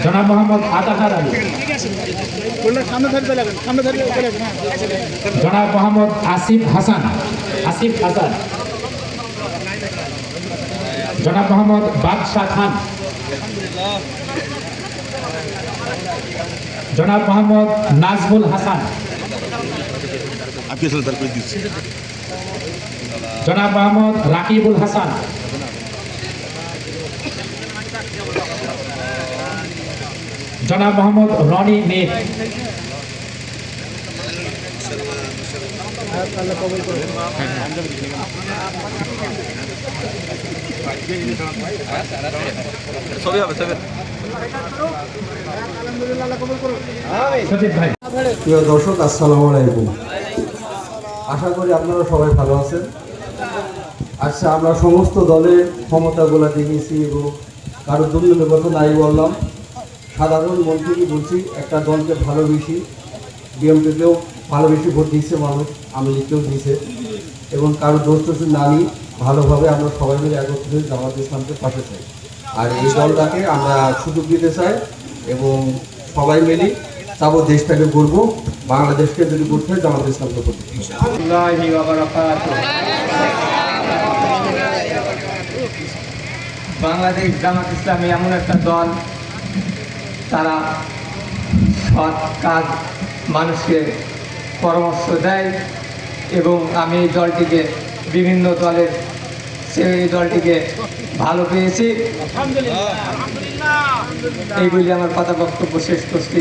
জনাব মোহাম্মদ আতাহার আলী, জনাব মোহাম্মদ আসিফ হাসান, জনাব মোহাম্মদ বাদশাহ খান, জনাব মোহাম্মদ নাজমুল হাসান, জনাব মোহাম্মদ রাকিবুল হাসান, জনাব মোহাম্মদ রনি মীর, প্রিয় দর্শক, আসসালামু আলাইকুম। আশা করি আপনারা সবাই ভালো আছেন। আচ্ছা, আমরা সমস্ত দলের ক্ষমতাগুলো দেখেছি এবং কারো দুর্নীতির কথা নাই বললাম। সাধারণ মন থেকে বলছি, একটা দলকে ভালোবেসি, বিএমপিকেও ভালোবেসি ভোট দিচ্ছে মানুষ, আওয়ামী লীগকেও দিচ্ছে, এবং কারো দোষ টোষ না নিই ভালোভাবে আমরা সবাই মিলে একত্রিত জামাত ইসলামকে পাশে চাই। আর এই দলটাকে আমরা সুযোগ দিতে চাই এবং সবাই মিলে তারপর দেশটাকে গড়বো, বাংলাদেশকে যদি করতে হয় জামাত ইসলামকে করবো। বাংলাদেশ জামাত ইসলামী এমন একটা দল, তারা সৎ কাজ মানুষকে পরামর্শ দেয় এবং আমি এই দলটিকে বিভিন্ন দলের এই দলটিকে ভালো পেয়েছি। এইগুলি আমার কথা বক্তব্য শেষ করছি।